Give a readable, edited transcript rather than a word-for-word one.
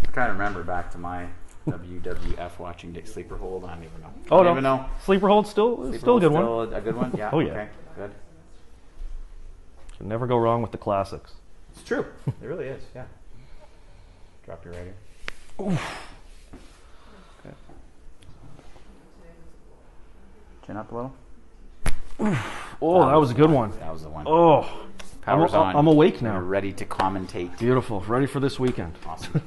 I'm trying to remember back to my WWF watching Dick Sleeper Hold. I don't even know. Oh, I no. don't even know. Sleeper Hold still a good one. Still a good one? Yeah. Oh, yeah. Okay, good. Can never go wrong with the classics. It's true. It really is, yeah. Drop your right here. Oof. Good. Chin up a little. Oh, that was a good one. That was the one. Oh, Power's on. I'm awake now. You're ready to commentate. Beautiful. Ready for this weekend. Awesome.